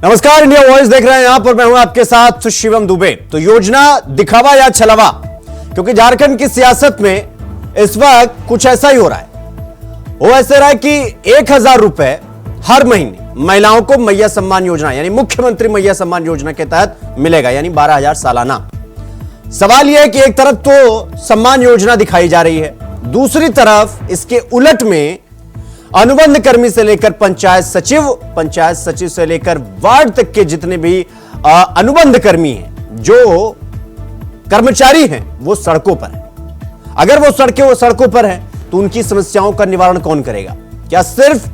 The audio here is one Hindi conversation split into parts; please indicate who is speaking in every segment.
Speaker 1: नमस्कार, इंडिया वॉइस देख रहे हैं यहां पर मैं हूं आपके साथ शिवम दुबे। तो योजना दिखावा या छलावा, क्योंकि झारखंड की सियासत में इस वक्त कुछ ऐसा ही हो रहा है। वो ऐसे रहा है कि 1000 रुपए हर महीने महिलाओं को मैया सम्मान योजना यानी मुख्यमंत्री मैया सम्मान योजना के तहत मिलेगा, यानी 12,000 सालाना। सवाल यह है कि एक तरफ तो सम्मान योजना दिखाई जा रही है, दूसरी तरफ इसके उलट में अनुबंध कर्मी से लेकर पंचायत सचिव से लेकर वार्ड तक के जितने भी अनुबंध कर्मी हैं, जो कर्मचारी हैं, वो सड़कों पर हैं। अगर वो सड़कों पर हैं तो उनकी समस्याओं का निवारण कौन करेगा? क्या सिर्फ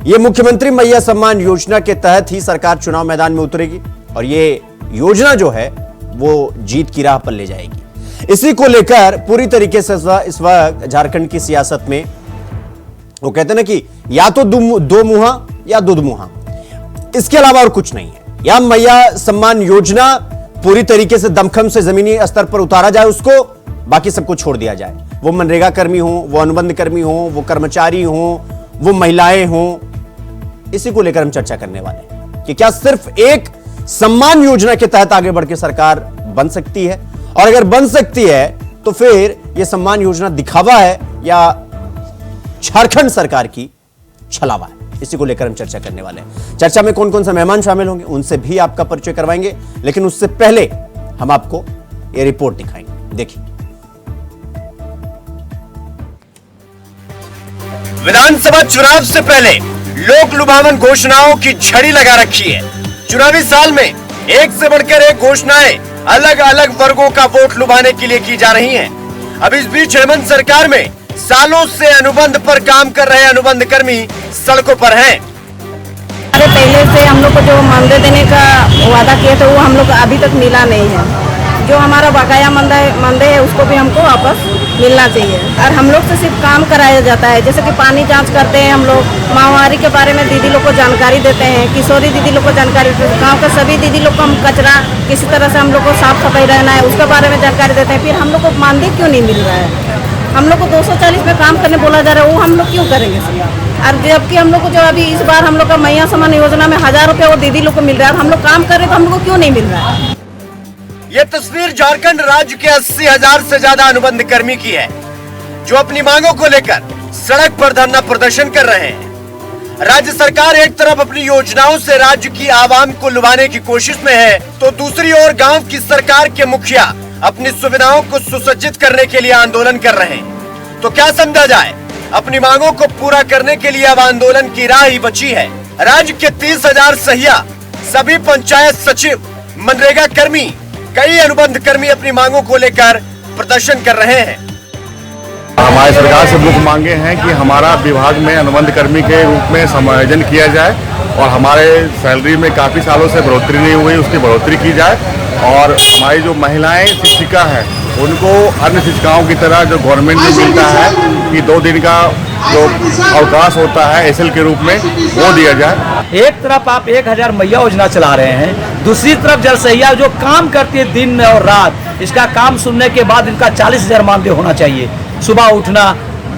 Speaker 1: ये मुख्यमंत्री मैया सम्मान योजना के तहत ही सरकार चुनाव मैदान में उतरेगी और ये योजना जो है वो जीत की राह पर ले जाएगी? इसी को लेकर पूरी तरीके से इस वक्त झारखंड की सियासत में वो कहते हैं ना कि या तो दो मुहा या दुधमुहा, इसके अलावा और कुछ नहीं है। या मैया सम्मान योजना पूरी तरीके से दमखम से जमीनी स्तर पर उतारा जाए उसको, बाकी सबको छोड़ दिया जाए। वो मनरेगा कर्मी हो, वो अनुबंध कर्मी हो, वो कर्मचारी हो, वो महिलाएं हो, इसी को लेकर हम चर्चा करने वाले हैं कि क्या सिर्फ एक सम्मान योजना के तहत आगे बढ़ के सरकार बन सकती है, और अगर बन सकती है तो फिर यह सम्मान योजना दिखावा है या झारखंड सरकार की छलावा है? इसी को लेकर हम चर्चा करने वाले हैं। चर्चा में कौन कौन से मेहमान शामिल होंगे उनसे भी आपका परिचय करवाएंगे, लेकिन उससे पहले हम आपको ये रिपोर्ट दिखाएंगे। देखिए,
Speaker 2: विधानसभा चुनाव से पहले लोक लुभावन घोषणाओं की झड़ी लगा रखी है। चुनावी साल में एक से बढ़कर एक घोषणाएं अलग अलग वर्गों का वोट लुभाने के लिए की जा रही हैं। अब इस बीच हेमंत सरकार में सालों से अनुबंध पर काम कर रहे अनुबंध कर्मी सड़कों पर हैं।
Speaker 3: अरे पहले से हम लोग को जो मानदेय देने का वादा किया था वो हम लोग अभी तक मिला नहीं है। जो हमारा बकाया मानदेय है उसको भी हमको वापस मिलना चाहिए। और हम लोग से सिर्फ काम कराया जाता है, जैसे कि पानी जांच करते हैं हम लोग, माहवारी के बारे में दीदी लोग को जानकारी देते हैं, किशोरी दीदी लोग को जानकारी देते हैं, गाँव के सभी दीदी लोग को हम कचरा किसी तरह से हम लोग को साफ सफाई रहना है उसके बारे में जानकारी देते हैं। फिर हम लोग को मानदेय क्यों नहीं मिल रहा है? हम लोग को 240 में काम करने बोला जा रहा है, वो हम लोग क्यों करेंगे? और जबकि हम लोग को जो अभी इस बार हम लोग का मैया सम्मान योजना में 1000 रुपये वो दीदी लोग को मिल रहा है, हम लोग काम कर रहे तो हम लोग को क्यों नहीं मिल रहा है?
Speaker 2: ये तस्वीर झारखंड राज्य के 80,000 से ज्यादा अनुबंध कर्मी की है, जो अपनी मांगों को लेकर सड़क पर धरना प्रदर्शन कर रहे हैं। राज्य सरकार एक तरफ अपनी योजनाओं से राज्य की आवाम को लुभाने की कोशिश में है, तो दूसरी ओर गांव की सरकार के मुखिया अपनी सुविधाओं को सुसज्जित करने के लिए आंदोलन कर रहे हैं। तो क्या समझा जाए? अपनी मांगों को पूरा करने के लिए अब आंदोलन की राह ही बची है। राज्य के 30,000 सहिया, सभी पंचायत सचिव, मनरेगा कर्मी, कई अनुबंध कर्मी अपनी मांगों को लेकर प्रदर्शन कर रहे हैं।
Speaker 4: हमारी सरकार से मुख्य मांगे हैं कि हमारा विभाग में अनुबंध कर्मी के रूप में समायोजन किया जाए और हमारे सैलरी में काफ़ी सालों से बढ़ोतरी नहीं हुई, उसकी बढ़ोतरी की जाए। और हमारी जो महिलाएं शिक्षिका हैं उनको अन्य शिक्षिकाओं की तरह जो गवर्नमेंट में मिलता है कि 2 दिन का जो अवकाश होता है एसएल के रूप में, वो दिया जाए।
Speaker 5: एक तरफ आप 1000 मैया योजना चला रहे हैं, दूसरी तरफ जल सहिया जो काम करती है दिन और रात, इसका काम सुनने के बाद इनका 40,000 मानदेय होना चाहिए। सुबह उठना,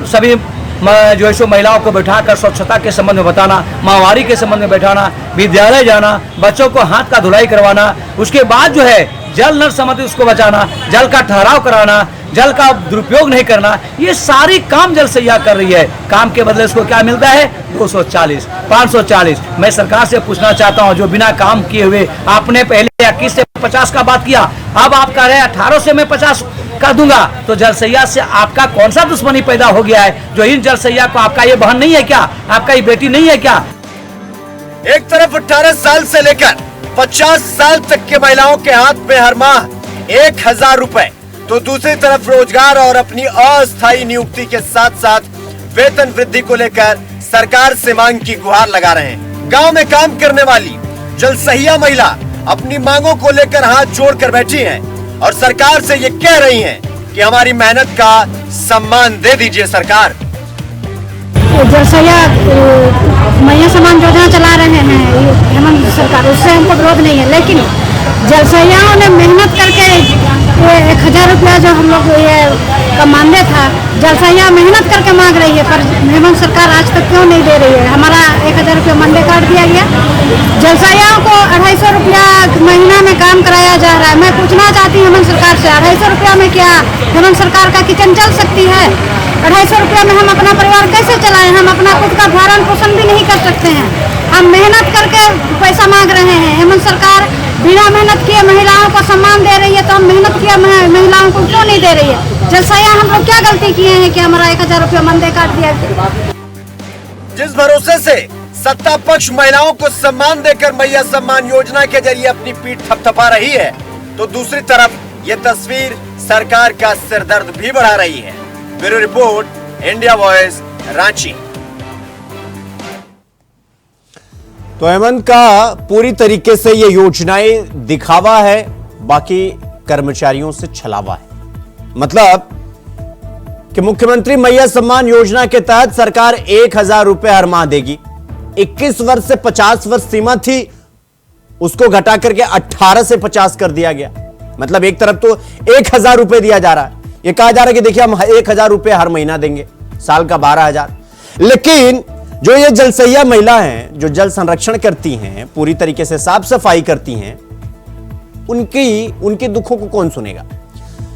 Speaker 5: सभी जो है सो महिलाओं को बैठाकर स्वच्छता के संबंध में बताना, माहवारी के संबंध में बैठाना, विद्यालय जाना, बच्चों को हाथ का धुलाई करवाना, उसके बाद जो है जल नल संबंधी उसको बचाना, जल का ठहराव कराना, जल का दुरुपयोग नहीं करना, ये सारी काम जल सैया कर रही है। काम के बदले उसको क्या मिलता है? 240, 540। मैं सरकार से पूछना चाहता हूँ, जो बिना काम किए हुए आपने पहले 21 से 50 का बात किया, अब आप कह रहे हैं 18 से मैं 50 कर दूंगा, तो जल सैया से आपका कौन सा दुश्मनी पैदा हो गया है? जो इन जल सैया को आपका ये बहन नहीं है क्या? आपका ये बेटी नहीं है क्या?
Speaker 2: एक तरफ 18 साल से लेकर 50 साल तक के महिलाओं के हाथ में हर माह 1000 रुपए, तो दूसरी तरफ रोजगार और अपनी अस्थायी नियुक्ति के साथ साथ वेतन वृद्धि को लेकर सरकार से मांग की गुहार लगा रहे हैं। गांव में काम करने वाली जल सहिया महिला अपनी मांगों को लेकर हाथ जोड़कर बैठी हैं और सरकार से ये कह रही हैं कि हमारी मेहनत का सम्मान दे दीजिए सरकार।
Speaker 3: जल सहिया मैया सम्मान योजना चला रहे हैं हेमंत सरकार, उससे हमको विरोध नहीं है, लेकिन जल सहियाओं ने मेहनत करके 1000 रुपया जो हम लोग ये
Speaker 6: का मानदेय था, जलसैया मेहनत करके मांग रही है, पर हेमंत सरकार आज तक क्यों नहीं दे रही है। हमारा 1000 रुपया मानदेय काट दिया गया, जलसैयाओं को 250 रुपया महीना में काम कराया जा रहा है। मैं पूछना चाहती हूँ हेमंत सरकार से, 250 रुपया में क्या हेमंत सरकार का किचन चल सकती है? 250 रुपया में हम अपना परिवार कैसे चलाएं? हम अपना खुद का भरण पोषण भी नहीं कर सकते हैं। हम मेहनत करके पैसा मांग रहे हैं, हेमंत सरकार बिना मेहनत किए महिलाओं को सम्मान दे रही है, तो हम मेहनत किए महिलाओं को क्यों नहीं दे रही है? जलसैया हम लोग क्या गलती किए हैं कि हमारा 1000 रुपया मानदेय काट दिया?
Speaker 2: जिस भरोसे से सत्ता पक्ष महिलाओं को सम्मान देकर मैया सम्मान योजना के जरिए अपनी पीठ थपथपा रही है, तो दूसरी तरफ ये तस्वीर सरकार का सिरदर्द भी बढ़ा रही है। Bureau report, India voice, Ranchi.
Speaker 1: तो हेमंत का पूरी तरीके से ये योजनाएं दिखावा है, बाकी कर्मचारियों से छलावा है। मतलब कि मुख्यमंत्री मैया सम्मान योजना के तहत सरकार 1000 रुपए हर माह देगी। 21 वर्ष से 50 वर्ष सीमा थी, उसको घटा करके 18 से 50 कर दिया गया। मतलब एक तरफ तो 1000 रुपए दिया जा रहा है, ये कहा जा रहा है कि देखिए हम 1000 रुपए हर महीना देंगे, साल का 12,000। लेकिन जो ये जलसैया महिला हैं, जो जल संरक्षण करती हैं, पूरी तरीके से साफ सफाई करती हैं, उनके दुखों को कौन सुनेगा?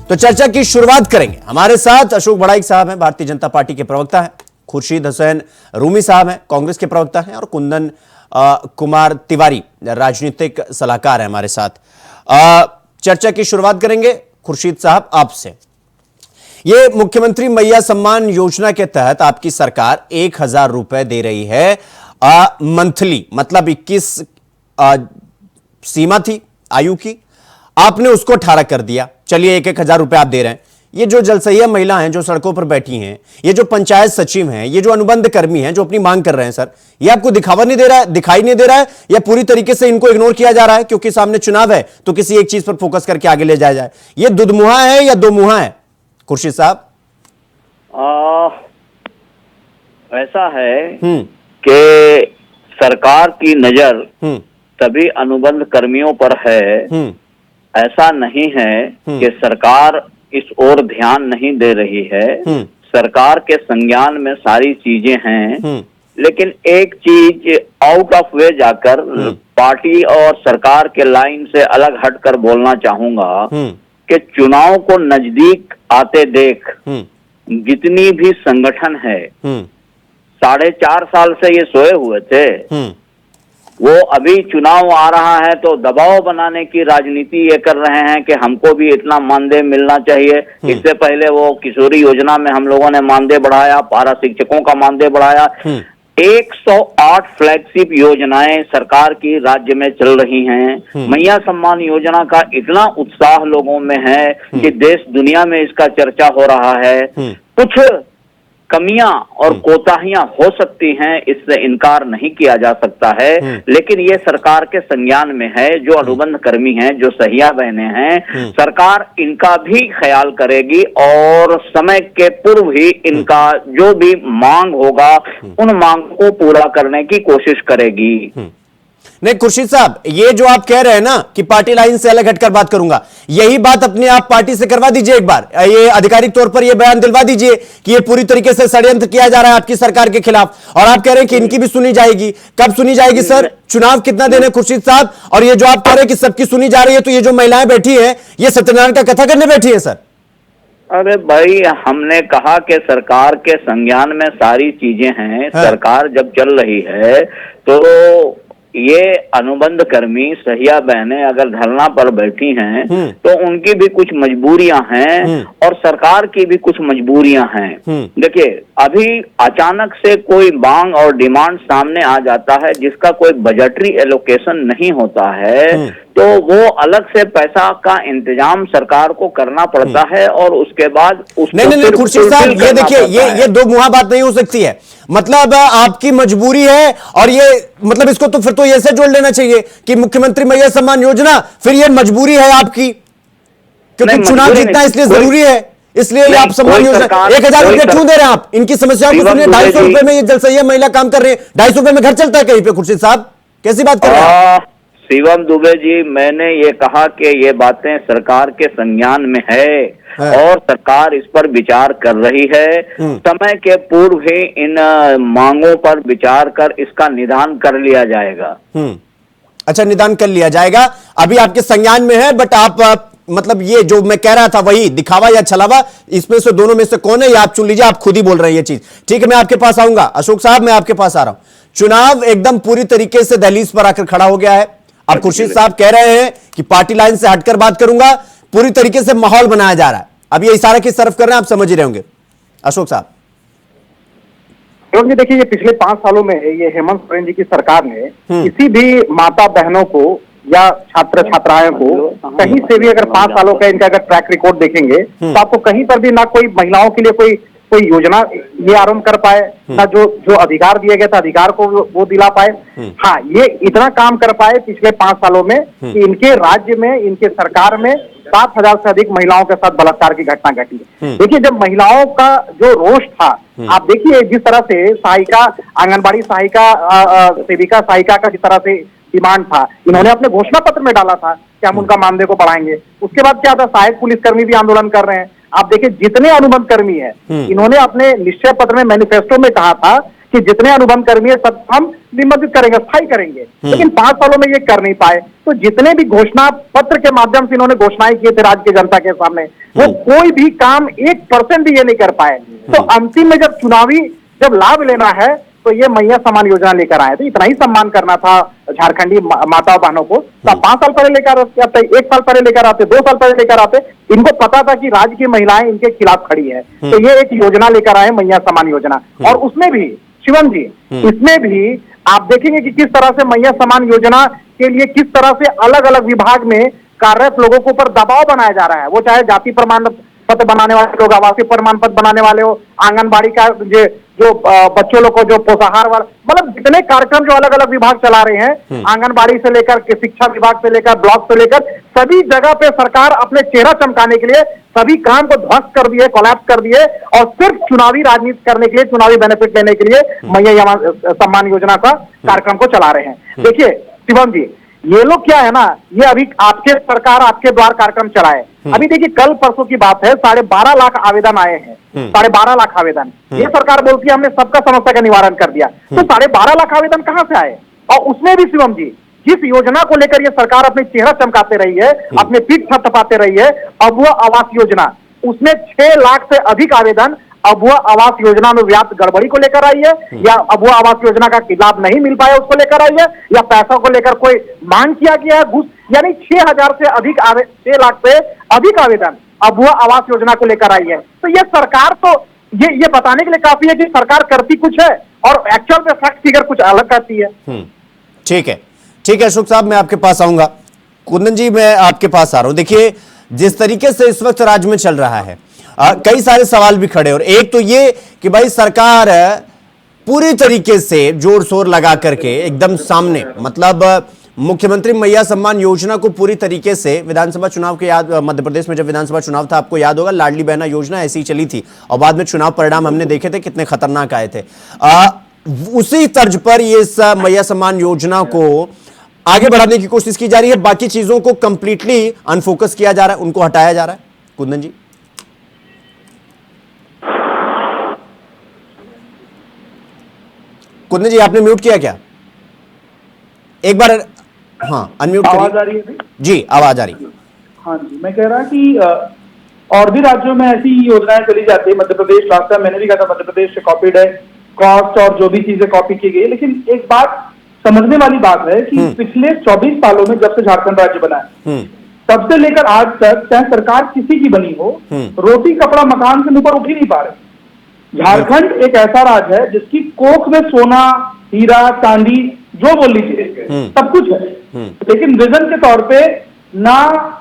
Speaker 1: तो चर्चा की शुरुआत करेंगे। हमारे साथ अशोक बड़ाइक साहब हैं, भारतीय जनता पार्टी के प्रवक्ता हैं, खुर्शीद हुसैन रूमी साहब हैं, कांग्रेस के प्रवक्ता हैं, और कुंदन कुमार तिवारी राजनीतिक सलाहकार हैं हमारे साथ। चर्चा की शुरुआत करेंगे खुर्शीद साहब आपसे। ये मुख्यमंत्री मैया सम्मान योजना के तहत आपकी सरकार 1000 रुपए दे रही है मंथली, मतलब 21 सीमा थी आयु की, आपने उसको 18 कर दिया। चलिए 1,000 रुपए आप दे रहे हैं। ये जो जलसैया महिला हैं जो सड़कों पर बैठी हैं, ये जो पंचायत सचिव हैं, ये जो अनुबंध कर्मी हैं जो अपनी मांग कर रहे हैं, सर ये आपको दिखावा नहीं दे रहा है, दिखाई नहीं दे रहा है, या पूरी तरीके से इनको इग्नोर किया जा रहा है क्योंकि सामने चुनाव है तो किसी एक चीज पर फोकस करके आगे ले जाया जाए? ये दुधमुहा है या दो मुहा है खुर्शीद साहब?
Speaker 7: ऐसा है कि सरकार की नजर सभी अनुबंध कर्मियों पर है। ऐसा नहीं है कि सरकार इस ओर ध्यान नहीं दे रही है। सरकार के संज्ञान में सारी चीजें हैं, लेकिन एक चीज आउट ऑफ वे जाकर पार्टी और सरकार के लाइन से अलग हटकर बोलना चाहूंगा कि चुनाव को नजदीक आते देख जितनी भी संगठन है 4.5 साल से ये सोए हुए थे, वो अभी चुनाव आ रहा है तो दबाव बनाने की राजनीति ये कर रहे हैं कि हमको भी इतना मानदेय मिलना चाहिए। इससे पहले वो किशोरी योजना में हम लोगों ने मानदेय बढ़ाया, पारा शिक्षकों का मानदेय बढ़ाया। 108 फ्लैगशिप योजनाएं सरकार की राज्य में चल रही हैं। मैया सम्मान योजना का इतना उत्साह लोगों में है कि देश दुनिया में इसका चर्चा हो रहा है। कुछ कमियां और कोताहियां हो सकती हैं, इससे इनकार नहीं किया जा सकता है, लेकिन ये सरकार के संज्ञान में है। जो अनुबंध कर्मी हैं, जो सहिया बहनें हैं, सरकार इनका भी ख्याल करेगी और समय के पूर्व ही इनका जो भी मांग होगा उन मांग को पूरा करने की कोशिश करेगी।
Speaker 1: नहीं खुर्शीद साहब, ये जो आप कह रहे हैं ना कि पार्टी लाइन से अलग हटकर बात करूंगा, यही बात अपने आप पार्टी से करवा दीजिए एक बार। ये आधिकारिक तौर पर ये बयान दिलवा दीजिए कि ये पूरी तरीके से षड्यंत्र किया जा रहा है आपकी सरकार के खिलाफ, और आप कह रहे हैं कि इनकी भी सुनी जाएगी। कब सुनी जाएगी सर? चुनाव कितना दिन है खुर्शीद साहब? और ये जो आप कह रहे हैं कि सबकी सुनी जा रही है, तो ये जो महिलाएं बैठी है ये सत्यनारायण का कथा करने बैठी है सर?
Speaker 7: अरे भाई, हमने कहा कि सरकार के संज्ञान में सारी चीजें हैं। सरकार जब चल रही है तो ये अनुबंध कर्मी सहिया बहनें अगर धरना पर बैठी हैं तो उनकी भी कुछ मजबूरियां हैं और सरकार की भी कुछ मजबूरियां हैं। देखिए, अभी अचानक से कोई मांग और डिमांड सामने आ जाता है जिसका कोई बजटरी एलोकेशन नहीं होता है, तो वो अलग से पैसा का इंतजाम सरकार को करना पड़ता है और उसके बाद
Speaker 1: नहीं खुर्शीद साहब, ये देखिए, ये दो मुहा बात नहीं हो सकती है। मतलब आपकी मजबूरी है, और ये मतलब इसको तो फिर तो ऐसे जोड़ लेना चाहिए कि मुख्यमंत्री मैया सम्मान योजना, फिर ये मजबूरी है आपकी क्योंकि चुनाव जीतना इसलिए जरूरी है, इसलिए आप सम्मान योजना 1000 रुपये क्यों दे रहे हैं आप? इनकी समस्याओं को सुनिए। 250 रुपए में ये जलसैया महिला काम कर रहे हैं, 250 रुपए में घर चलता है कहीं पे? खुर्शीद साहब, कैसी बात कर रहे हैं?
Speaker 7: शिवम दुबे जी, मैंने ये कहा कि ये बातें सरकार के संज्ञान में है और सरकार इस पर विचार कर रही है। समय के पूर्व ही इन मांगों पर विचार कर इसका निदान कर लिया जाएगा।
Speaker 1: अच्छा, निदान कर लिया जाएगा, अभी आपके संज्ञान में है। बट आप मतलब ये जो मैं कह रहा था वही दिखावा या छलावा, इसमें से दोनों में से कौन है ये आप चुन लीजिए, आप खुद ही बोल रहे हैं ये चीज। ठीक है, मैं आपके पास आऊंगा। अशोक साहब, मैं आपके पास आ रहा हूं। चुनाव एकदम पूरी तरीके से दहलीज पर आकर खड़ा हो गया है। अब खुर्शीद साहब कह रहे हैं कि पार्टी लाइन से हटकर बात करूंगा, पूरी तरीके से माहौल बनाया जा रहा है। अब ये इशारा किस तरफ कर रहे हैं आप समझ ही रहे होंगे। अशोक साहब।
Speaker 8: क्योंकि देखिए, ये पिछले 5 सालों में ये हेमंत सोरेन जी की सरकार ने किसी भी माता बहनों को या छात्र छात्राओं को कहीं से भी अगर 5 सालों का इनका अगर ट्रैक रिकॉर्ड देखेंगे तो आपको कहीं पर भी ना कोई महिलाओं के लिए कोई योजना ये आरंभ कर पाए, ना जो अधिकार दिए गए थे अधिकार को वो दिला पाए। हाँ, ये इतना काम कर पाए पिछले 5 सालों में कि इनके राज्य में, इनके सरकार में 7,000 से अधिक महिलाओं के साथ बलात्कार की घटना घटी। देखिए, जब महिलाओं का जो रोष था, आप देखिए जिस तरह से सहायिका, आंगनबाड़ी सहायिका, सेविका सहायिका का जिस तरह से डिमांड था, इन्होंने अपने घोषणा पत्र में डाला था कि हम उनका मानदेय को बढ़ाएंगे। उसके बाद क्या था, सहायक पुलिसकर्मी भी आंदोलन कर रहे हैं। आप देखिए, जितने अनुबंध कर्मी है, इन्होंने अपने निश्चय पत्र में, मैनिफेस्टो में कहा था कि जितने अनुबंध कर्मी है सब हम निबंधित करेंगे, स्थायी करेंगे। लेकिन 5 सालों में ये कर नहीं पाए। तो जितने भी घोषणा पत्र के माध्यम से इन्होंने घोषणाएं किए थे राज्य की जनता के सामने, वो कोई भी काम 1% भी ये नहीं कर पाए। तो अंतिम में जब लाभ लेना है तो ये मैया सम्मान योजना लेकर आए थे। इतना ही सम्मान करना था झारखंडी माताओं बहनों को। तो 5 साल पहले लेकर आते, 1 साल पहले लेकर आते, 2 साल पहले लेकर आते। इनको पता था कि राज्य की महिलाएं इनके खिलाफ खड़ी है, तो ये एक योजना लेकर आए, मैया सम्मान योजना। और उसमें भी शिवम जी, इसमें भी आप देखेंगे कि किस तरह से मैया सम्मान योजना के लिए किस तरह से अलग अलग विभाग में कार्यरत लोगों के ऊपर दबाव बनाया जा रहा है। वो चाहे जाति प्रमाण पत्र बनाने वाले लोग, आवासीय प्रमाण पत्र बनाने वाले हो, आंगनबाड़ी का जो बच्चों लोग को जो पोषाहार वाला, मतलब जितने कार्यक्रम जो अलग अलग विभाग चला रहे हैं, आंगनबाड़ी से लेकर के शिक्षा विभाग से लेकर ब्लॉक से लेकर सभी जगह पे सरकार अपने चेहरा चमकाने के लिए सभी काम को ध्वस्त कर दिए, कोलैप्स कर दिए और सिर्फ चुनावी राजनीति करने के लिए, चुनावी बेनिफिट लेने के लिए मैया सम्मान योजना का कार्यक्रम को चला रहे हैं। देखिए शिवम जी, ये लोग क्या है ना, ये अभी आपके सरकार आपके द्वार कार्यक्रम चलाए। अभी देखिए, कल परसों की बात है, 12.5 लाख आवेदन आए हैं, 12.5 लाख आवेदन। ये सरकार बोलती है हमने सबका समस्या का निवारण कर दिया। तो 12.5 लाख आवेदन कहां से आए? और उसमें भी शिवम जी, जिस योजना को लेकर ये सरकार अपने चेहरा चमकाते रही है, अपने पीठ थपथपाते रही है, अबुआ आवास योजना, उसमें 6 लाख से अधिक आवेदन अबुआ आवास योजना में व्याप्त गड़बड़ी को लेकर आई है, या अबुआ आवास योजना का लाभ नहीं मिल पाया उसको लेकर आई है, या पैसा को लेकर कोई मांग किया गया है घूस, यानी 6,000 से अधिक 6 लाख से अधिक आवेदन अबुआ आवास योजना को लेकर आई है। तो ये सरकार तो ये बताने के लिए काफी है कि सरकार करती कुछ है और एक्चुअल में फैक्ट फिगर कुछ अलग करती है।
Speaker 1: ठीक है, ठीक है अशोक साहब, मैं आपके पास आऊंगा। कुंदन जी, मैं आपके पास आ रहा हूं। देखिए, जिस तरीके से इस वक्त राज्य में चल रहा है, कई सारे सवाल भी खड़े, और एक तो ये कि भाई सरकार पूरी तरीके से जोर शोर लगा करके एकदम सामने, मतलब मुख्यमंत्री मैया सम्मान योजना को पूरी तरीके से विधानसभा चुनाव के याद, मध्य प्रदेश में जब विधानसभा चुनाव था, आपको याद होगा, लाडली बहना योजना ऐसी ही चली थी और बाद में चुनाव परिणाम हमने देखे थे कितने खतरनाक आए थे। उसी तर्ज पर ये इस मैया सम्मान योजना को आगे बढ़ाने की कोशिश की जा रही है, बाकी चीजों को कंप्लीटली अनफोकस किया जा रहा है, उनको हटाया जा रहा है। कुंदन जी, कुंदन जी आपने म्यूट किया क्या? एक बार हाँ अनम्यूट करिए।
Speaker 9: आवाज आ रही है
Speaker 1: जी, आवाज आ रही है।
Speaker 9: हाँ जी, मैं कह रहा कि और भी राज्यों में ऐसी योजनाएं चली जाती है। मध्य प्रदेश लास्ट टाइम मैंने भी कहा था, मध्य प्रदेश से कॉपीड है, कॉस्ट और जो भी चीजें कॉपी की गई। लेकिन एक बात समझने वाली बात है कि पिछले 24 सालों में जब से झारखंड राज्य बना है, तब से लेकर आज तक चाहे सरकार किसी की बनी हो, रोटी कपड़ा मकान से ऊपर उठ ही नहीं पा रहे। झारखंड एक ऐसा राज्य है जिसकी कोख में सोना, हीरा, चांदी, जो बोल लीजिए सब कुछ है, लेकिन विजन के तौर पे ना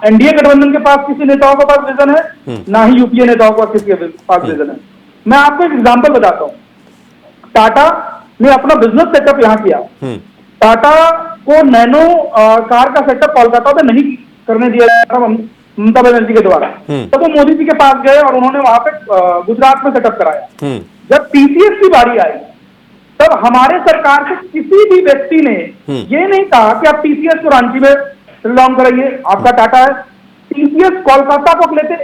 Speaker 9: एनडीए गठबंधन के पास किसी नेताओं के पास विजन है, ना ही यूपीए नेताओं के पास किसी के पास विजन है। मैं आपको एक एग्जांपल बताता हूँ। टाटा ने अपना बिजनेस सेटअप यहाँ किया। टाटा को नैनो कार का सेटअप कोलकाता में नहीं करने दिया था ममता बनर्जी के द्वारा, तो वो मोदी जी के पास गए और उन्होंने वहां पे गुजरात में सेटअप कराया। जब टीसीएस की बारी आई तब हमारे सरकार से किसी भी व्यक्ति ने ये नहीं कहा कि आप टीसीएस को रांची में लॉन्च कराइए, आपका टाटा है। टीसीएस कोलकाता को लेते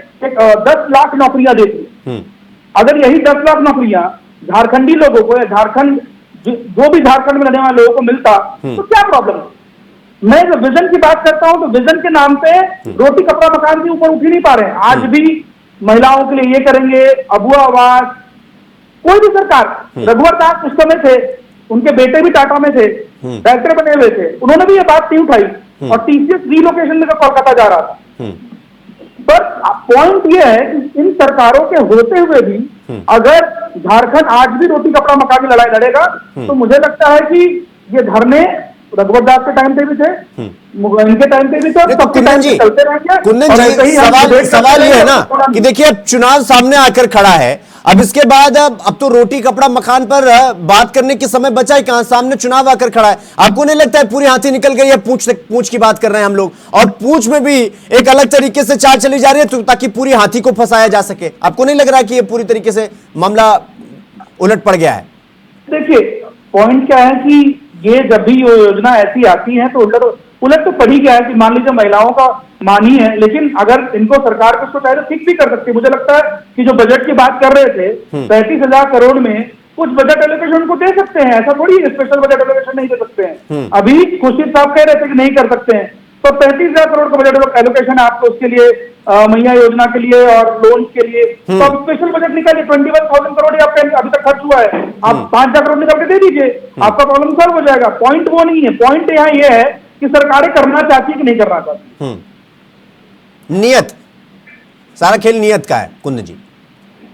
Speaker 9: 10 लाख नौकरियां देती। अगर यही 10 लाख नौकरियां झारखंडी लोगों को या झारखंड जो भी झारखंड में रहने वाले लोगों को मिलता तो क्या प्रॉब्लम है? मैं जब विजन की बात करता हूं तो विजन के नाम पे रोटी कपड़ा मकान के ऊपर उठ ही नहीं पा रहे हैं। आज भी महिलाओं के लिए ये करेंगे, अबुआ आवास, कोई भी सरकार, रघुवर दास उस समय थे, उनके बेटे भी टाटा में थे, डायरेक्टर बने हुए थे, उन्होंने भी ये बात नहीं उठाई और टीसीएस रिलोकेशन लेकर कोलकाता जा रहा था। पर पॉइंट ये है कि इन सरकारों के होते हुए भी अगर झारखंड आज भी रोटी कपड़ा मकान की लड़ाई लड़ेगा तो मुझे लगता है कि ये धरने रघुवर दास के टाइम पे भी थे, इनके टाइम पे भी थे, सबके टाइम पे चलते रहेंगे।
Speaker 1: कुंदन जी, सवाल ये है ना कि देखिए अब चुनाव सामने आकर खड़ा है, अब इसके बाद अब तो रोटी कपड़ा मकान पर बात करने के समय बचा ही कहां, सामने चुनाव आकर खड़ा है। आपको नहीं लगता है पूरी हाथी निकल गई है? पूंछ की बात कर रहे हैं हम लोग, और पूंछ में भी एक अलग तरीके से चाल चली जा रही है ताकि पूरी हाथी को फंसाया जा सके। आपको नहीं लग रहा है कि ये पूरी तरीके से मामला उलट पड़ गया है?
Speaker 9: देखिए पॉइंट क्या है कि ये जब भी ये योजना ऐसी आती है तो उलट तो पड़ी गया है कि मान लीजिए महिलाओं का मानी है, लेकिन अगर इनको सरकार को चाहे तो ठीक भी कर सकती है। मुझे लगता है कि जो बजट की बात कर रहे थे 35,000 करोड़ में कुछ बजट एलोकेशन उनको दे सकते हैं, ऐसा थोड़ी स्पेशल बजट एलोकेशन नहीं दे सकते हैं। अभी खुर्शीद साहब कह रहे थे कि नहीं कर सकते हैं, तो 35,000 करोड़ का बजट एलोकेशन है आपको उसके लिए, मैया योजना के लिए और लोन के लिए, तो आप स्पेशल बजट निकालिए। 21,000 करोड़ आपका अभी तक खर्च हुआ है, आप 5,000 करोड़ निकाल के दे दीजिए, आपका प्रॉब्लम सॉल्व हो जाएगा। पॉइंट वो नहीं है, पॉइंट यहाँ ये है कि सरकारें करना चाहती है कि नहीं करना चाहती।
Speaker 1: नियत, सारा खेल नियत का है कुंदन जी।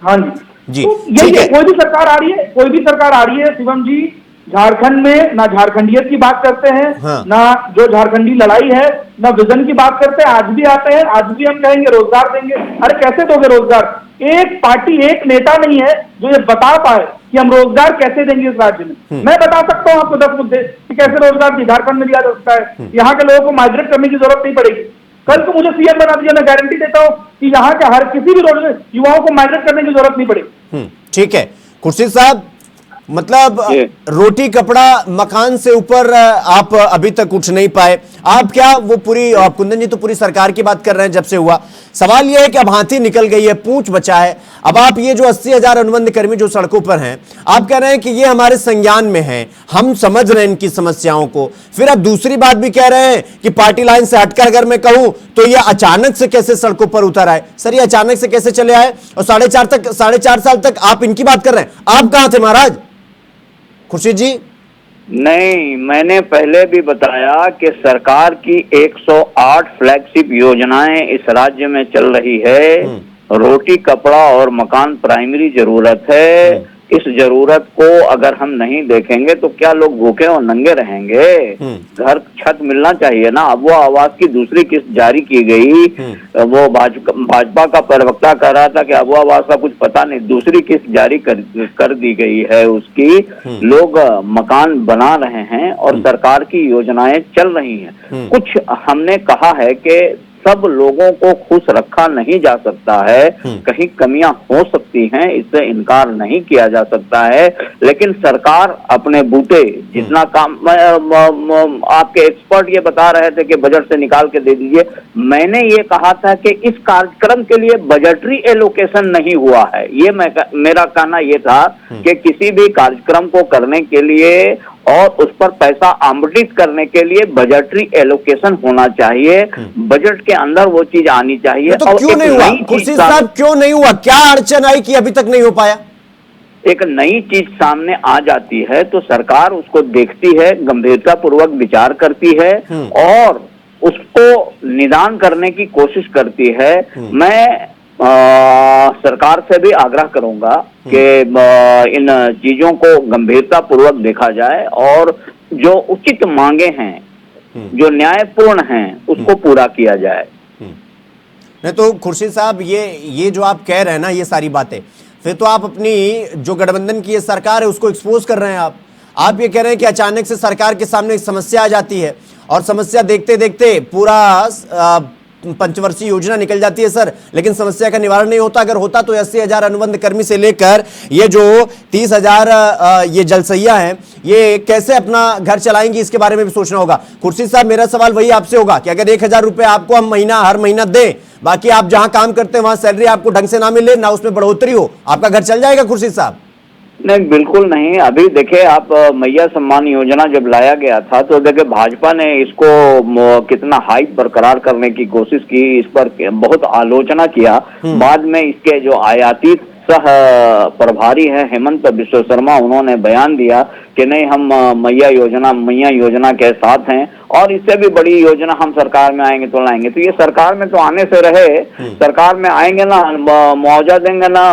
Speaker 9: हाँ जी, तो यही है, कोई भी सरकार आ रही है, कोई भी सरकार आ रही है शिवम जी, झारखंड में ना झारखंडियत की बात करते हैं, ना जो झारखंडी लड़ाई है, ना विजन की बात करते हैं। आज भी आते हैं, आज भी हम कहेंगे रोजगार देंगे। अरे कैसे दोगे रोजगार? एक पार्टी, एक नेता नहीं है जो ये बता पाए कि हम रोजगार कैसे देंगे इस राज्य में। मैं बता सकता हूँ आपको 10 मुद्दे कि कैसे रोजगार झारखंड में दिया जा सकता है। यहाँ के लोगों को माइग्रेट करने की जरूरत नहीं पड़ेगी। कल को मुझे सीएम बना दीजिए, मैं गारंटी देता हूँ कि यहाँ के हर किसी भी युवाओं को माइग्रेट करने की जरूरत नहीं पड़ेगी।
Speaker 1: ठीक है खुर्शीद साहब, मतलब रोटी कपड़ा मकान से ऊपर आप अभी तक उठ नहीं पाए। आप क्या वो पूरी, कुंदन जी तो पूरी सरकार की बात कर रहे हैं जब से हुआ। सवाल यह है कि अब हाथी निकल गई है, पूंछ बचा है। अब आप ये जो 80,000 अनुबंध कर्मी जो सड़कों पर हैं, आप कह रहे हैं कि ये हमारे संज्ञान में है, हम समझ रहे हैं इनकी समस्याओं को। फिर आप दूसरी बात भी कह रहे हैं कि पार्टी लाइन से हटकर अगर मैं कहूं तो ये अचानक से कैसे सड़कों पर उतर आए। सर ये अचानक से कैसे चले आए? और 4.5 साल तक आप इनकी बात कर रहे हैं, आप कहां थे महाराज? खुर्शीद जी,
Speaker 7: नहीं, मैंने पहले भी बताया कि सरकार की 108 फ्लैगशिप योजनाएं इस राज्य में चल रही है। रोटी कपड़ा और मकान प्राइमरी जरूरत है। इस जरूरत को अगर हम नहीं देखेंगे तो क्या लोग भूखे और नंगे रहेंगे? घर छत मिलना चाहिए ना। अब वो आवास की दूसरी किस्त जारी की गई, वो भाजपा का प्रवक्ता कह रहा था कि अब वो आवास का कुछ पता नहीं, दूसरी किस्त जारी कर दी गई है उसकी। लोग मकान बना रहे हैं और सरकार की योजनाएं चल रही हैं। कुछ हमने कहा है कि सब लोगों को खुश रखा नहीं जा सकता है, कहीं कमियां हो सकती हैं, इससे इनकार नहीं किया जा सकता है। लेकिन सरकार अपने बूते जितना काम, आपके एक्सपर्ट ये बता रहे थे कि बजट से निकाल के दे दीजिए। मैंने ये कहा था कि इस कार्यक्रम के लिए बजटरी एलोकेशन नहीं हुआ है। ये मेरा कहना ये था कि किसी भी कार्यक्रम को करने के लिए और उस पर पैसा आवंटित करने के लिए बजटरी एलोकेशन होना चाहिए। बजट के अंदर वो चीज आनी चाहिए।
Speaker 1: तो क्यों नहीं हुआ खुर्शीद साहब, क्यों नहीं हुआ? क्या अड़चन आई कि अभी तक नहीं हो पाया?
Speaker 7: एक नई चीज सामने आ जाती है तो सरकार उसको देखती है, गंभीरता पूर्वक विचार करती है और उसको निदान करने की कोशिश करती है। मैं सरकार से भी आग्रह करूंगा कि इन चीजों को गंभीरता पूर्वक देखा जाए और जो उचित मांगे हैं, जो न्यायपूर्ण हैं, उसको पूरा किया जाए।
Speaker 1: नहीं तो खुर्शीद साहब, ये जो आप कह रहे हैं ना, ये सारी बातें, फिर तो आप अपनी जो गठबंधन की ये सरकार है उसको एक्सपोज कर रहे हैं। आप ये कह रहे हैं कि अचानक से सरकार के सामने एक समस्या आ जाती है और समस्या देखते देखते पूरा पंचवर्षीय योजना निकल जाती है सर, लेकिन समस्या का निवारण नहीं होता। अगर होता तो 80,000 अनुबंध कर्मी से लेकर ये जो 30,000 ये जलसैया हैं, ये कैसे अपना घर चलाएंगी, इसके बारे में भी सोचना होगा। खुर्शीद साहब, मेरा सवाल वही आपसे होगा कि अगर 1,000 रुपए आपको हम हर महीना दें, बाकी आप जहां काम करते हैं वहां सैलरी आपको ढंग से ना मिले, ना उसमें बढ़ोतरी हो, आपका घर चल जाएगा खुर्शीद साहब?
Speaker 7: नहीं, बिल्कुल नहीं। अभी देखिए, आप मैया सम्मान योजना जब लाया गया था तो देखिए भाजपा ने इसको कितना हाइप बरकरार करने की कोशिश की, इस पर बहुत आलोचना किया। बाद में इसके जो आयाती सह प्रभारी है हेमंत बिश्व शर्मा, उन्होंने बयान दिया कि नहीं, हम मैया योजना के साथ हैं और इससे भी बड़ी योजना हम सरकार में आएंगे तो लाएंगे। तो ये सरकार में तो आने से रहे, सरकार में आएंगे ना मुआवजा देंगे, ना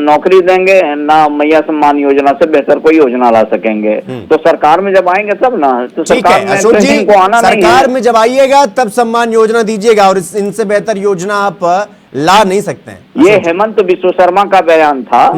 Speaker 7: नौकरी देंगे, ना मैया सम्मान योजना से बेहतर कोई योजना ला सकेंगे। तो सरकार में जब आएंगे तब ना, तो सरकार में
Speaker 1: अशोक जी,
Speaker 7: को आना नहीं है।
Speaker 1: सरकार में जब आइएगा तब सम्मान योजना दीजिएगा और इनसे बेहतर योजना आप ला नहीं सकते हैं।
Speaker 7: ये हेमंत बिश्व शर्मा का बयान था।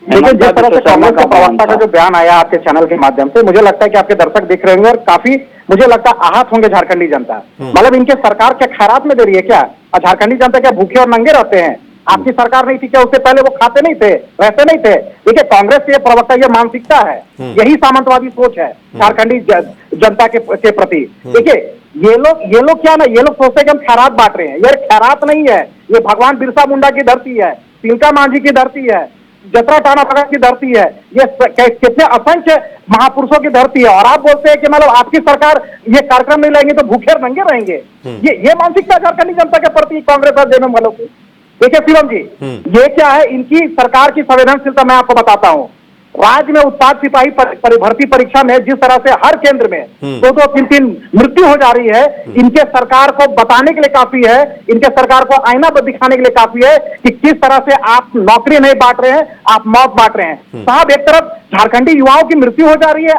Speaker 8: देखिए, जिस तरह से कांग्रेस के प्रवक्ता का जो बयान आया आपके चैनल के माध्यम से, मुझे लगता है कि आपके दर्शक देख रहे होंगे और काफी मुझे लगता है आहत होंगे झारखंडी जनता। मतलब इनके सरकार क्या खैरात में दे रही है क्या? और झारखंडी जनता क्या भूखे और नंगे रहते हैं? आपकी सरकार नहीं थी क्या? उससे पहले वो खाते नहीं थे, रहते नहीं थे? देखिए, कांग्रेस के प्रवक्ता ये मानसिकता है, यही सामंतवादी सोच है झारखंडी जनता के प्रति। देखिए, ये लोग क्या ना, ये लोग सोचते हैं कि हम खैरात बांट रहे हैं। ये खैरात नहीं है, ये भगवान बिरसा मुंडा की धरती है, तिलका मांझी की धरती है, जतरा टाना भगत की धरती है, ये कितने असंख्य महापुरुषों की धरती है। और आप बोलते हैं कि मतलब आपकी सरकार ये कार्यक्रम नहीं लाएंगे तो भूखे नंगे रहेंगे। ये मानसिकता झारखंडी जनता के प्रति कांग्रेस और जेएमएम वालों की। देखिए शिवम जी, ये क्या है इनकी सरकार की संवेदनशीलता, मैं आपको बताता हूँ। राज्य में उत्पाद सिपाही भर्ती परीक्षा में जिस तरह से हर केंद्र में 2-2, 3-3 मृत्यु हो जा रही है, इनके सरकार को बताने के लिए काफी है, इनके सरकार को आईना दिखाने के लिए काफी है कि किस तरह से आप नौकरी नहीं बांट रहे हैं, आप मौत बांट रहे हैं। साहब, एक तरफ झारखंडी युवाओं की मृत्यु हो जा रही है,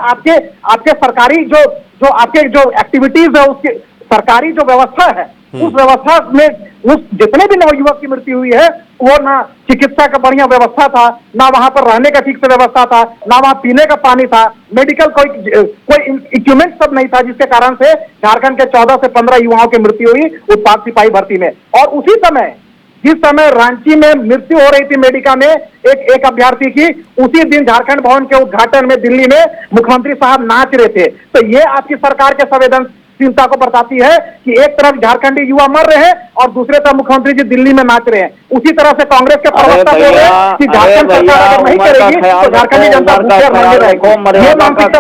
Speaker 8: आपके सरकारी जो आपके जो एक्टिविटीज है, उसके सरकारी जो व्यवस्था है, उस व्यवस्था में उस जितने भी नवयुवक की मृत्यु हुई है, वो ना चिकित्सा का बढ़िया व्यवस्था था, ना वहां पर रहने का ठीक से व्यवस्था था, ना वहां पीने का पानी था, मेडिकल कोई इक्विपमेंट सब नहीं था, जिसके कारण से झारखंड के 14 से 15 युवाओं की मृत्यु हुई उत्पाद सिपाही भर्ती में। और उसी समय जिस समय रांची में मृत्यु हो रही थी मेडिका में एक अभ्यर्थी की, उसी दिन झारखंड भवन के उद्घाटन में दिल्ली में मुख्यमंत्री साहब नाच रहे थे। तो ये आपकी सरकार के संवेदनशीलता को बताती है कि एक तरफ झारखंडी युवा मर रहे हैं और दूसरे तरफ मुख्यमंत्री जी दिल्ली में नाच रहे हैं। उसी तरह से कांग्रेस के प्रवक्ता बोल रहे हैं कि झारखंड सरकार अगर नहीं करेगी तो झारखंडी जनता भूखे मरने रहेगी। ये मानसिकता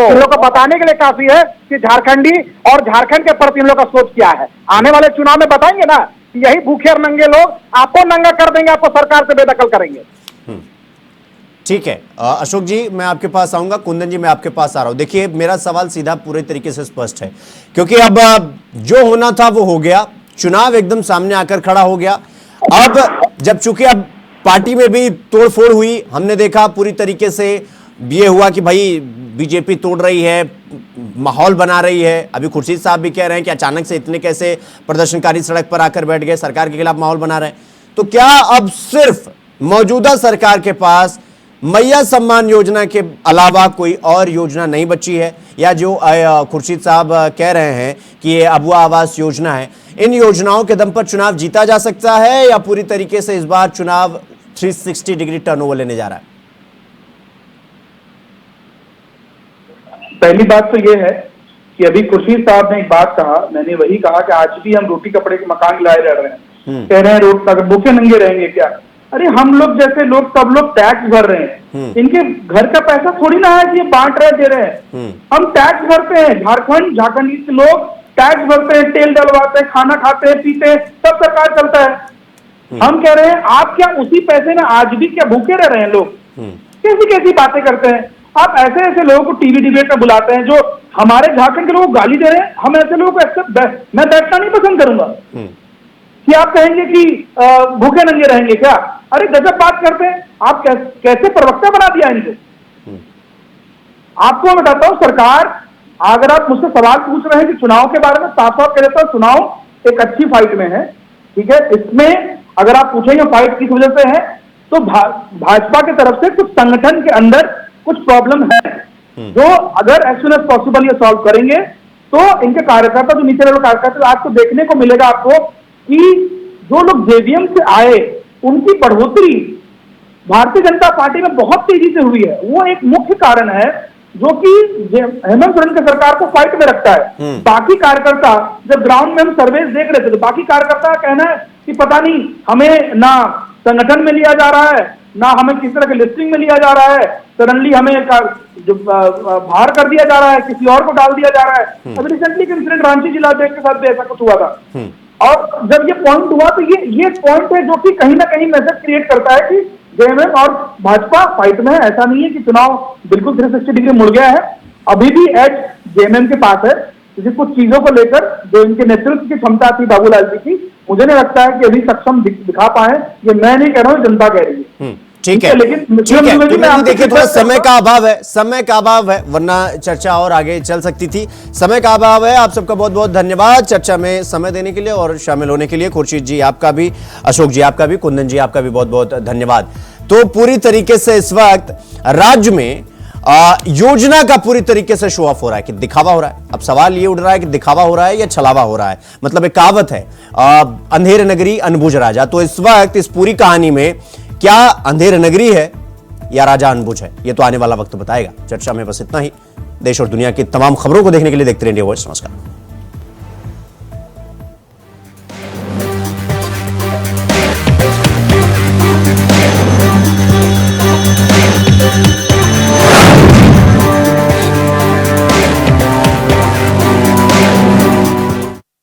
Speaker 8: इन लोग को बताने के लिए काफी है कि झारखंडी और झारखंड के प्रति इन लोग का सोच क्या है। आने वाले चुनाव में बताएंगे ना, यही भूखे और नंगे लोग आपको नंगा कर देंगे, आपको सरकार से बेदखल करेंगे।
Speaker 1: ठीक है अशोक जी, मैं आपके पास आऊंगा। कुंदन जी, मैं आपके पास आ रहा हूं। देखिए, मेरा सवाल सीधा पूरे तरीके से स्पष्ट है, क्योंकि अब जो होना था वो हो गया, चुनाव एकदम सामने आकर खड़ा हो गया। अब जब चूंकि अब पार्टी में भी तोड़फोड़ हुई, हमने देखा पूरी तरीके से ये हुआ कि भाई बीजेपी तोड़ रही है, माहौल बना रही है। अभी खुर्शीद साहब भी कह रहे हैं कि अचानक से इतने कैसे प्रदर्शनकारी सड़क पर आकर बैठ गए, सरकार के खिलाफ माहौल बना रहे हैं। तो क्या अब सिर्फ मौजूदा सरकार के पास मैया सम्मान योजना के अलावा कोई और योजना नहीं बची है, या जो खुर्शीद साहब कह रहे हैं कि ये अबुआ आवास योजना है, इन योजनाओं के दम पर चुनाव जीता जा सकता है, या पूरी तरीके से इस बार चुनाव 360 डिग्री टर्नओवर लेने जा रहा है?
Speaker 9: पहली बात तो ये है कि अभी खुर्शीद साहब ने एक बात कहा, मैंने वही कहा कि आज भी हम रोटी कपड़े के मकान लाए रह रहे हैं। कह रहे हैं रोड तक भूखे नंगे रहेंगे क्या? अरे हम लोग जैसे लोग, सब लोग टैक्स भर रहे हैं, इनके घर का पैसा थोड़ी ना है कि ये बांट रहे दे रहे हैं। हम टैक्स भरते हैं, झारखंडी के लोग टैक्स भरते हैं, तेल डलवाते हैं, खाना खाते हैं, पीते हैं, सब सरकार चलता है। हम कह रहे हैं आप क्या उसी पैसे में आज भी क्या भूखे रह रहे हैं लोग? कैसी कैसी बातें करते हैं आप। ऐसे ऐसे लोगों को टीवी डिबेट में बुलाते हैं जो हमारे झारखंड के लोगों को गाली दे रहे हैं। हम ऐसे लोगों को मैं बैठना नहीं पसंद करूंगा कि आप कहेंगे कि भूखे नंगे रहेंगे क्या? अरे गजब बात करते हैं आप। कैसे प्रवक्ता बना दिया इनको। आपको मैं बताता हूं, सरकार, अगर आप मुझसे सवाल पूछ रहे हैं कि चुनाव के बारे में, साफ साफ कह देता हूं, चुनाव एक अच्छी फाइट में है, ठीक है। इसमें अगर आप पूछेंगे फाइट किस वजह से है, तो भाजपा की तरफ से कुछ संगठन के अंदर कुछ प्रॉब्लम है, जो अगर एज सुन एज पॉसिबल ये सॉल्व करेंगे तो इनके कार्यकर्ता जो नीचे लेवल कार्यकर्ता, आज तो देखने को मिलेगा आपको कि जो लोग जेवीएम से आए उनकी बढ़ोतरी भारतीय जनता पार्टी में बहुत तेजी से हुई है। वो एक मुख्य कारण है जो कि हेमंत सोरेन की सरकार को फाइट में रखता है। बाकी कार्यकर्ता, जब ग्राउंड में हम सर्वे देख रहे थे तो बाकी कार्यकर्ता का कहना है कि पता नहीं हमें ना संगठन में लिया जा रहा है, ना हमें किस तरह के लिस्टिंग में लिया जा रहा है, सडनली हमें बाहर कर दिया जा रहा है, किसी और को डाल दिया जा रहा है। अभी रिसेंटली एक इंसिडेंट रांची जिलाध्यक्ष के साथ भी ऐसा कुछ हुआ था। और जब ये पॉइंट हुआ तो ये पॉइंट है जो कि कहीं ना कहीं मैसेज क्रिएट करता है कि जेएमएम और भाजपा फाइट में है। ऐसा नहीं है कि चुनाव बिल्कुल 360 डिग्री मुड़ गया है, अभी भी एज जेएमएम के पास है। क्योंकि कुछ चीजों को लेकर जो इनके नेतृत्व की क्षमता थी बाबूलाल जी की, मुझे नहीं लगता है कि अभी सक्षम दिखा पाए। ये मैं नहीं कह रहा हूँ, जनता कह रही है।
Speaker 1: ठीक है,
Speaker 9: लेकिन
Speaker 1: देखिए थोड़ा समय का अभाव है, वरना चर्चा और आगे चल सकती थी। समय का अभाव है। आप सबका बहुत बहुत धन्यवाद चर्चा में समय देने के लिए और शामिल होने के लिए। खुर्शीद जी आपका भी, अशोक जी आपका भी, कुंदन जी आपका भी बहुत बहुत धन्यवाद। तो पूरी तरीके से इस वक्त राज्य में योजना का पूरी तरीके से शो ऑफ हो रहा है कि दिखावा हो रहा है। अब सवाल ये उठ रहा है कि दिखावा हो रहा है या छलावा हो रहा है। मतलब एक कहावत है, अंधेर नगरी अनबुझ राजा। तो इस वक्त इस पूरी कहानी में क्या अंधेर नगरी है या राजा अनबुझ है, ये तो आने वाला वक्त बताएगा। चर्चा में बस इतना ही। देश और दुनिया की तमाम खबरों को देखने के लिए देखते रहिए इंडिया वॉइस। नमस्कार।